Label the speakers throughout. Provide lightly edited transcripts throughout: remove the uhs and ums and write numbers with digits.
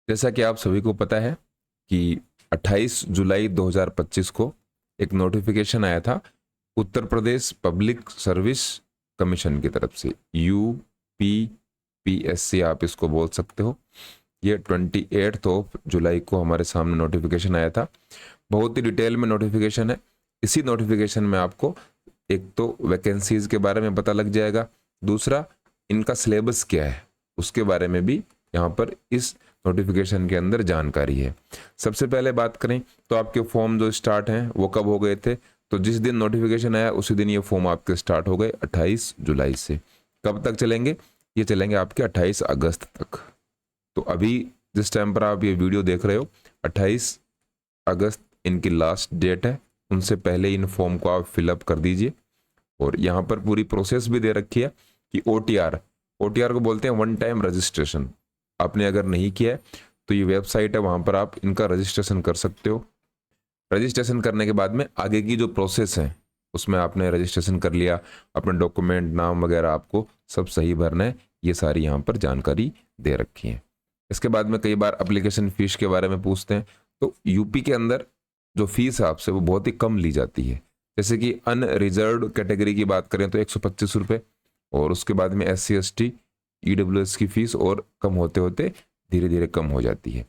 Speaker 1: जैसा कि आप सभी को पता है कि 28 जुलाई 2025 को एक नोटिफिकेशन आया था Uttar Pradesh public service commission की तरफ से, UPPSC आप इसको बोल सकते हो। ये 28 जुलाई को हमारे सामने नोटिफिकेशन आया था। बहुत ही डिटेल में नोटिफिकेशन है। इसी नोटिफिकेशन में आपको एक तो वैकेंसीज के बारे में पता लग जाएगा, दूसरा इनका सिलेबस क्या है उसके बारे में भी यहाँ पर इस नोटिफिकेशन के अंदर जानकारी है। सबसे पहले बात करें तो आपके फॉर्म जो स्टार्ट हैं वो कब हो गए थे, तो जिस दिन नोटिफिकेशन आया उसी दिन ये फॉर्म आपके स्टार्ट हो गए 28 जुलाई से। कब तक चलेंगे? ये चलेंगे आपके 28 अगस्त तक। तो अभी जिस टाइम पर आप ये वीडियो देख रहे हो 28 अगस्त इनकी लास्ट डेट है, उनसे पहले इन फॉर्म को आप फिलअप कर दीजिए। और यहाँ पर पूरी प्रोसेस भी दे रखी है कि OTR को बोलते हैं वन टाइम रजिस्ट्रेशन। आपने अगर नहीं किया है तो ये वेबसाइट है, वहाँ पर आप इनका रजिस्ट्रेशन कर सकते हो। रजिस्ट्रेशन करने के बाद में आगे की जो प्रोसेस है उसमें आपने रजिस्ट्रेशन कर लिया, अपने डॉक्यूमेंट नाम वगैरह आपको सब सही भरना है, ये सारी यहाँ पर जानकारी दे रखी है। इसके बाद में कई बार एप्लीकेशन फीस के बारे में पूछते हैं, तो यूपी के अंदर जो फीस है आपसे वो बहुत ही कम ली जाती है। जैसे कि अनरिजर्व कैटेगरी की बात करें तो 125 रुपये, और उसके बाद में SC ST EWS की फीस और कम होते होते धीरे धीरे कम हो जाती है।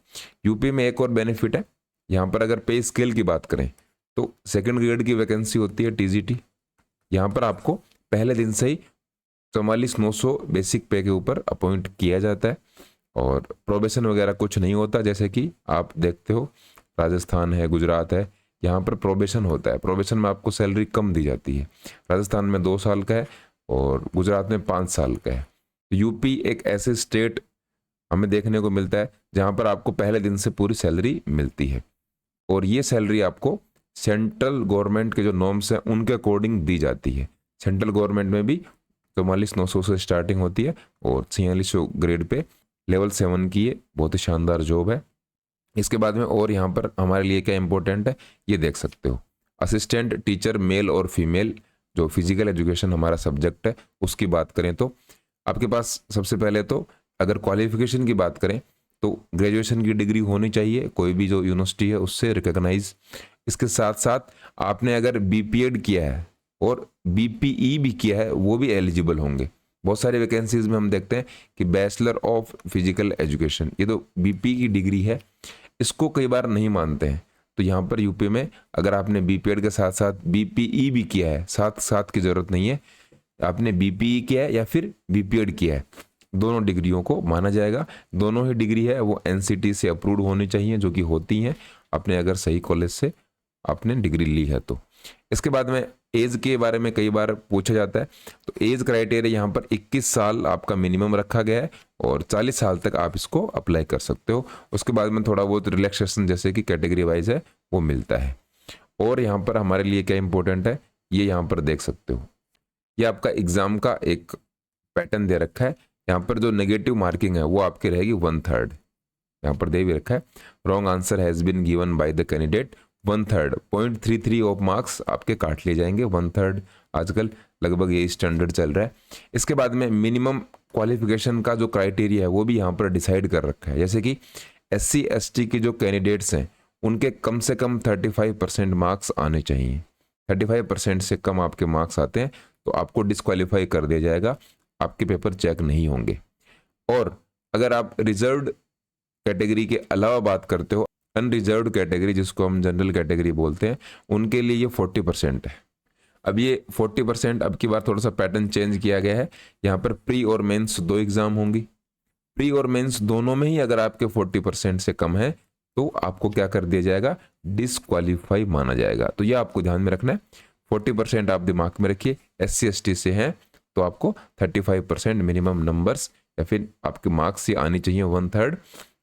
Speaker 1: यूपी में एक और बेनिफिट है, यहाँ पर अगर पे स्केल की बात करें तो सेकंड ग्रेड की वैकेंसी होती है TGT। यहाँ पर आपको पहले दिन से ही 44,900 बेसिक पे के ऊपर अपॉइंट किया जाता है, और प्रोबेशन वगैरह कुछ नहीं होता। जैसे कि आप देखते हो राजस्थान है, गुजरात है, यहाँ पर प्रोबेशन होता है। प्रोबेशन में आपको सैलरी कम दी जाती है। राजस्थान में 2 साल का है और गुजरात में 5 साल का है। यूपी एक ऐसे स्टेट हमें देखने को मिलता है जहाँ पर आपको पहले दिन से पूरी सैलरी मिलती है, और ये सैलरी आपको सेंट्रल गवर्नमेंट के जो नॉर्म्स हैं उनके अकॉर्डिंग दी जाती है। सेंट्रल गवर्नमेंट में भी 44,900 से स्टार्टिंग होती है और 4600 ग्रेड पे लेवल 7 की ये बहुत ही शानदार जॉब है। इसके बाद में और यहाँ पर हमारे लिए क्या इंपॉर्टेंट है ये देख सकते हो। असिस्टेंट टीचर मेल और फीमेल, जो फिजिकल एजुकेशन हमारा सब्जेक्ट है उसकी बात करें तो आपके पास सबसे पहले तो अगर क्वालिफिकेशन की बात करें तो ग्रेजुएशन की डिग्री होनी चाहिए, कोई भी जो यूनिवर्सिटी है उससे रिकॉग्नाइज। इसके साथ साथ आपने अगर BPED किया है और BPE भी किया है वो भी एलिजिबल होंगे। बहुत सारी वैकेंसीज में हम देखते हैं कि बैचलर ऑफ फिजिकल एजुकेशन, ये तो BPE की डिग्री है, इसको कई बार नहीं मानते हैं। तो यहाँ पर यूपी में अगर आपने BPED के साथ साथ BPE भी किया है, साथ साथ की जरूरत नहीं है, आपने BPE किया है या फिर BPED किया है, दोनों डिग्रियों को माना जाएगा। दोनों ही डिग्री है वो NCT से अप्रूव्ड होनी चाहिए, जो कि होती हैं आपने अगर सही कॉलेज से आपने डिग्री ली है तो। इसके बाद में एज के बारे में कई बार पूछा जाता है, तो एज क्राइटेरिया यहाँ पर 21 साल आपका मिनिमम रखा गया है और 40 साल तक आप इसको अप्लाई कर सकते हो। उसके बाद में थोड़ा बहुत रिलैक्सेशन जैसे कि कैटेगरी वाइज है वो मिलता है। और यहाँ पर हमारे लिए क्या इंपॉर्टेंट है ये यहाँ पर देख सकते हो, ये आपका एग्जाम का एक पैटर्न दे रखा है। यहाँ पर जो नेगेटिव मार्किंग है वो आपकी रहेगी 1/3, यहाँ पर दे भी रखा है। Wrong answer has been given by the candidate 1/3, 0.33 of marks आपके काट लिए जाएंगे। 1/3 आजकल लगभग यही स्टैंडर्ड चल रहा है। इसके बाद में मिनिमम क्वालिफिकेशन का जो क्राइटेरिया है वो भी यहाँ पर डिसाइड कर रखा है। जैसे कि SC ST के जो कैंडिडेट्स हैं उनके कम से कम 35% मार्क्स आने चाहिए। 35% से कम आपके मार्क्स आते हैं तो आपको डिस्क्वालीफाई कर दिया जाएगा, आपके पेपर चेक नहीं होंगे। और अगर आप रिजर्व्ड कैटेगरी के अलावा बात करते हो, अनरिजर्व्ड कैटेगरी जिसको हम जनरल कैटेगरी बोलते हैं, उनके लिए ये 40% है। अब ये 40% अब की बार थोड़ा सा पैटर्न चेंज किया गया है। यहाँ पर प्री और मेंस 2 एग्जाम होंगी। प्री और मेंस दोनों में ही अगर आपके 40% से कम है तो आपको क्या कर दिया जाएगा, डिस्क्वालीफाई माना जाएगा। तो ये आपको ध्यान में रखना है। 40% आप दिमाग में रखिए। SC ST से हैं तो आपको 35% मिनिमम नंबर्स या फिर आपके मार्क्स ही आनी चाहिए, 1/3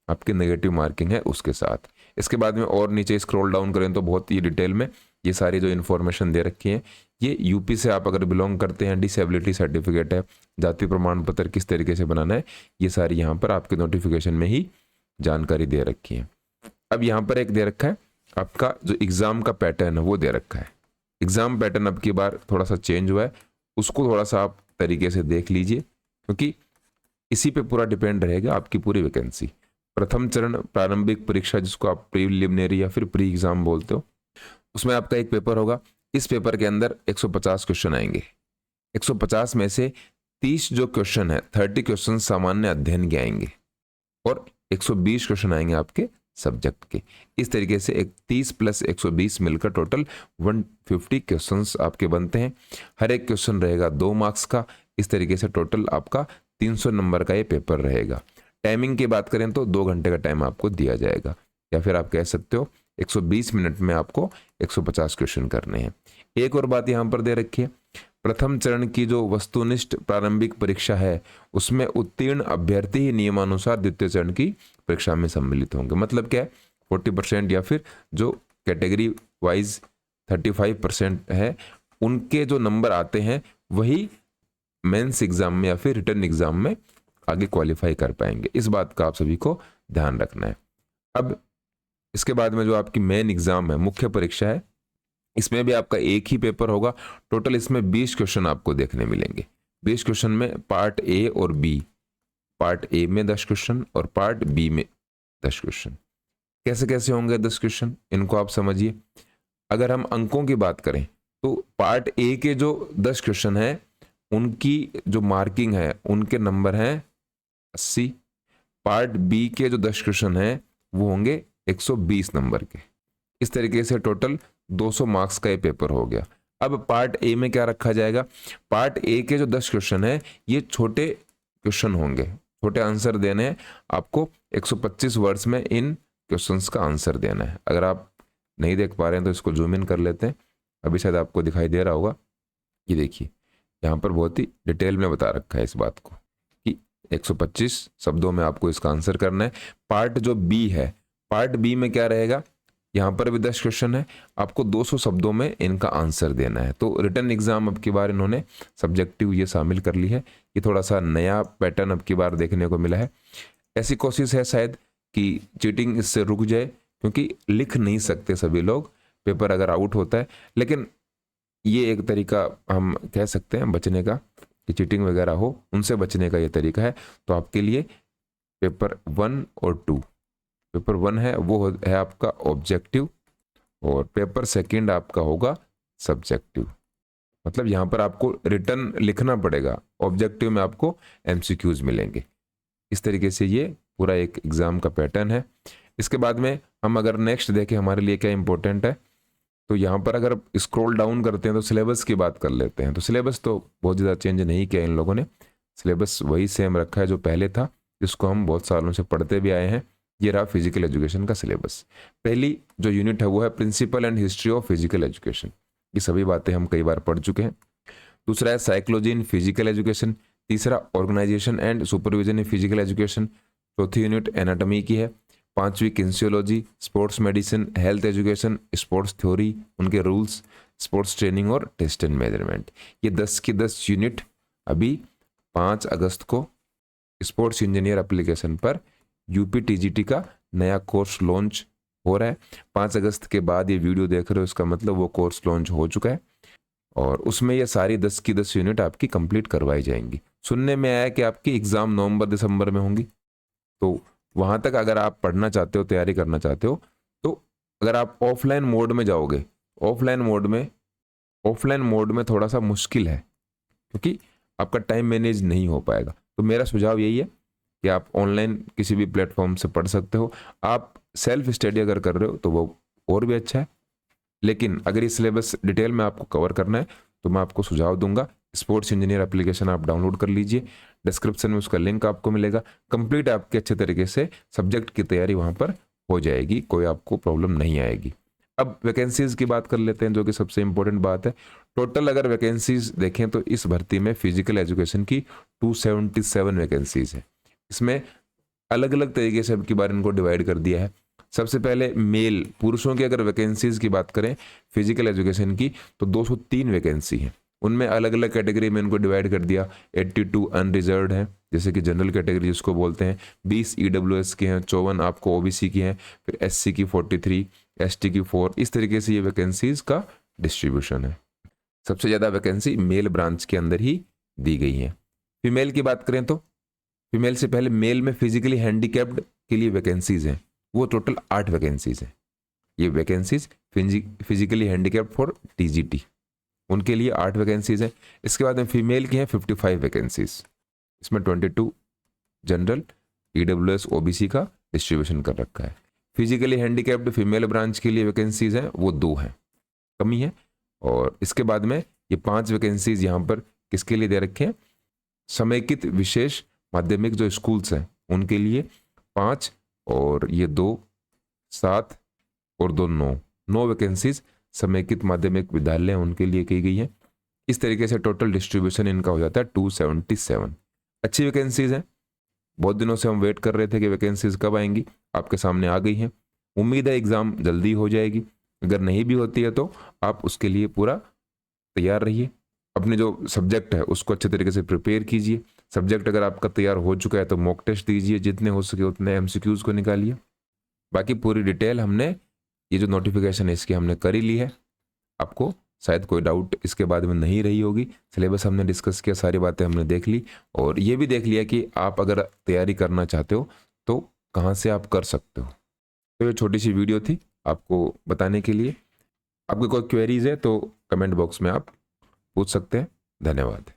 Speaker 1: आपकी नेगेटिव मार्किंग है उसके साथ। इसके बाद में और नीचे स्क्रॉल डाउन करें तो बहुत ही डिटेल में ये सारी जो इन्फॉर्मेशन दे रखी है। ये यूपी से आप अगर बिलोंग करते हैं, डिसेबिलिटी सर्टिफिकेट है, जाति प्रमाण पत्र किस तरीके से बनाना है, ये सारी यहाँ पर आपके नोटिफिकेशन में ही जानकारी दे रखी है। अब यहाँ पर एक दे रखा है आपका जो एग्जाम का पैटर्न है वो दे रखा है। एग्जाम पैटर्न अब की बार थोड़ा सा चेंज हुआ है, उसको थोड़ा सा आप तरीके से देख लीजिए, क्योंकि इसी पे पूरा डिपेंड रहेगा आपकी पूरी वैकेंसी। प्रथम चरण प्रारंभिक परीक्षा, जिसको आप प्रीलिमिनरी या फिर प्री एग्जाम बोलते हो, उसमें आपका एक पेपर होगा। इस पेपर के अंदर 150 क्वेश्चन आएंगे। 150 में से 30 जो क्वेश्चन है, 30 क्वेश्चन सामान्य अध्ययन के आएंगे और 120 क्वेश्चन आएंगे आपके सब्जेक्ट के। इस तरीके से 30 प्लस 120 मिलकर टोटल 150 क्वेश्चंस आपके बनते हैं। हर एक क्वेश्चन रहेगा 2 मार्क्स का। इस तरीके से टोटल आपका 300 नंबर का ये पेपर रहेगा। टाइमिंग की बात करें तो 2 घंटे का टाइम आपको दिया जाएगा, या फिर आप कह सकते हो 120 मिनट में आपको 150 क्वेश्चन करने हैं। एक और बात यहाँ पर दे रखी है, प्रथम चरण की जो वस्तुनिष्ठ प्रारंभिक परीक्षा है, उसमें उत्तीर्ण अभ्यर्थी ही नियमानुसार द्वितीय चरण की परीक्षा में सम्मिलित होंगे। मतलब क्या है, 40% या फिर जो कैटेगरी वाइज 35% है, उनके जो नंबर आते हैं वही मेंस एग्जाम में या फिर रिटन एग्जाम में आगे क्वालिफाई कर पाएंगे। इस बात का आप सभी को ध्यान रखना है। अब इसके बाद में जो आपकी मेन एग्जाम है, मुख्य परीक्षा है, इसमें भी आपका एक ही पेपर होगा। टोटल इसमें 20 क्वेश्चन आपको देखने मिलेंगे। 20 क्वेश्चन में पार्ट ए और बी, पार्ट ए में 10 क्वेश्चन और पार्ट बी में 10 क्वेश्चन। कैसे कैसे होंगे 10 क्वेश्चन, इनको आप समझिए। अगर हम अंकों की बात करें तो पार्ट ए के जो 10 क्वेश्चन है, उनकी जो मार्किंग है, उनके नंबर हैं 80। पार्ट बी के जो 10 क्वेश्चन है वो होंगे 120 नंबर के। इस तरीके से टोटल 200 मार्क्स का ये पेपर हो गया। अब पार्ट ए में क्या रखा जाएगा, पार्ट ए के जो 10 क्वेश्चन है ये छोटे क्वेश्चन होंगे, छोटे आंसर देने हैं आपको। 125 वर्ड्स में इन क्वेश्चंस का आंसर देना है। अगर आप नहीं देख पा रहे हैं तो इसको जूम इन कर लेते हैं, अभी शायद आपको दिखाई दे रहा होगा। ये देखिए, यहाँ पर बहुत ही डिटेल में बता रखा है इस बात को कि 125 शब्दों में आपको इसका आंसर करना है। पार्ट जो बी है, पार्ट बी में क्या रहेगा, यहाँ पर भी 10 क्वेश्चन है, आपको 200 शब्दों में इनका आंसर देना है। तो रिटन एग्जाम अब की बार इन्होंने सब्जेक्टिव ये शामिल कर ली है। ये थोड़ा सा नया पैटर्न अब की बार देखने को मिला है। ऐसी कोशिश है शायद कि चीटिंग इससे रुक जाए, क्योंकि लिख नहीं सकते सभी लोग, पेपर अगर आउट होता है। लेकिन ये एक तरीका हम कह सकते हैं बचने का, कि चीटिंग वगैरह हो उनसे बचने का ये तरीका है। तो आपके लिए पेपर 1 और 2, पेपर 1 है वो है आपका ऑब्जेक्टिव और पेपर 2 आपका होगा सब्जेक्टिव। मतलब यहाँ पर आपको रिटन लिखना पड़ेगा, ऑब्जेक्टिव में आपको एमसीक्यूज मिलेंगे। इस तरीके से ये पूरा एक एग्जाम का पैटर्न है। इसके बाद में हम अगर नेक्स्ट देखें हमारे लिए क्या इंपॉर्टेंट है, तो यहाँ पर अगर स्क्रॉल डाउन करते हैं तो सिलेबस की बात कर लेते हैं। तो सिलेबस तो बहुत ज़्यादा चेंज नहीं किया इन लोगों ने, सिलेबस वही सेम रखा है जो पहले था, जिसको हम बहुत सालों से पढ़ते भी आए हैं। ये रहा फिजिकल एजुकेशन का सिलेबस। पहली जो यूनिट है वो है principle and history of physical education. ये सभी बातें हम कई बार पढ़ चुके हैं। दूसरा है साइकोलॉजी इन फिजिकल एजुकेशन। तीसरा organisation and supervision in physical education. चौथी यूनिट एनाटॉमी की है। 5वीं kinesiology, sports medicine, health education, sports theory, उनके रूल्स, स्पोर्ट्स ट्रेनिंग और टेस्ट एंड मेजरमेंट। ये 10 की 10 यूनिट अभी 5 अगस्त को स्पोर्ट्स इंजीनियर एप्लीकेशन पर यूपीटीजीटी का नया कोर्स लॉन्च हो रहा है। 5 अगस्त के बाद ये वीडियो देख रहे हो, इसका मतलब वो कोर्स लॉन्च हो चुका है और उसमें ये सारी 10 की 10 यूनिट आपकी कंप्लीट करवाई जाएंगी। सुनने में आया कि आपकी एग्जाम नवंबर दिसंबर में होंगी, तो वहां तक अगर आप पढ़ना चाहते हो, तैयारी करना चाहते हो, तो अगर आप ऑफलाइन मोड में जाओगे, ऑफलाइन मोड में थोड़ा सा मुश्किल है, क्योंकि आपका टाइम मैनेज नहीं हो पाएगा। तो मेरा सुझाव यही है कि आप ऑनलाइन किसी भी प्लेटफॉर्म से पढ़ सकते हो। आप सेल्फ स्टडी अगर कर रहे हो तो वो और भी अच्छा है, लेकिन अगर ये सिलेबस डिटेल में आपको कवर करना है तो मैं आपको सुझाव दूंगा, स्पोर्ट्स इंजीनियर एप्लीकेशन आप डाउनलोड कर लीजिए। डिस्क्रिप्शन में उसका लिंक आपको मिलेगा। कंप्लीट आपके अच्छे तरीके से सब्जेक्ट की तैयारी वहां पर हो जाएगी, कोई आपको प्रॉब्लम नहीं आएगी। अब वैकेंसीज की बात कर लेते हैं, जो कि सबसे इंपॉर्टेंट बात है। टोटल अगर वैकेंसीज देखें तो इस भर्ती में फिजिकल एजुकेशन की 277 वैकेंसीज है। इसमें अलग अलग तरीके से अब की बार इनको डिवाइड कर दिया है। सबसे पहले मेल पुरुषों की अगर वैकेंसीज की बात करें फिजिकल एजुकेशन की, तो 203 वैकेंसी है। उनमें अलग अलग कैटेगरी में इनको डिवाइड कर दिया। 82 अनरिजर्व्ड है, जैसे कि जनरल कैटेगरी जिसको बोलते हैं। 20 ईडब्ल्यूएस के हैं, 54 आपको ओबीसी की हैं, फिर एससी की 43, एसटी की 4। इस तरीके से ये वैकेंसीज का डिस्ट्रीब्यूशन है। सबसे ज़्यादा वैकेंसी मेल ब्रांच के अंदर ही दी गई है। फीमेल की बात करें तो फीमेल से पहले मेल में फिजिकली हैंडीकैप्ड के लिए वैकेंसीज हैं वो टोटल 8 वैकेंसीज हैं। ये vacancies physically handicapped for TGT, उनके लिए 8 वैकेंसीज हैं। इसके बाद में फीमेल की हैं 55 वैकेंसीज, इसमें 22 जनरल EWS OBC का डिस्ट्रीब्यूशन कर रखा है। फिजिकली हैंडीकैप्ड फीमेल ब्रांच के लिए वैकेंसीज हैं वो 2 हैं, कमी है। और इसके बाद में ये 5 वैकेंसीज यहाँ पर किसके लिए दे रखे हैं, समेकित विशेष माध्यमिक जो स्कूल्स हैं उनके लिए 5, और ये 2 7 और 2 9 वैकेंसीज समेकित माध्यमिक विद्यालय उनके लिए की गई है। इस तरीके से टोटल डिस्ट्रीब्यूशन इनका हो जाता है 277। अच्छी वैकेंसीज हैं, बहुत दिनों से हम वेट कर रहे थे कि वैकेंसीज कब आएंगी, आपके सामने आ गई हैं। उम्मीद है एग्ज़ाम जल्दी हो जाएगी, अगर नहीं भी होती है तो आप उसके लिए पूरा तैयार रहिए। अपने जो सब्जेक्ट है उसको अच्छे तरीके से प्रिपेयर कीजिए। सब्जेक्ट अगर आपका तैयार हो चुका है तो मॉक टेस्ट दीजिए, जितने हो सके उतने MCQs को निकालिए। बाकी पूरी डिटेल हमने ये जो नोटिफिकेशन है इसकी हमने कर ही ली है, आपको शायद कोई डाउट इसके बाद में नहीं रही होगी। सिलेबस हमने डिस्कस किया, सारी बातें हमने देख ली, और ये भी देख लिया कि आप अगर तैयारी करना चाहते हो तो कहाँ से आप कर सकते हो। तो ये छोटी सी वीडियो थी आपको बताने के लिए। आपकी कोई क्वेरीज है तो कमेंट बॉक्स में आप पूछ सकते हैं। धन्यवाद।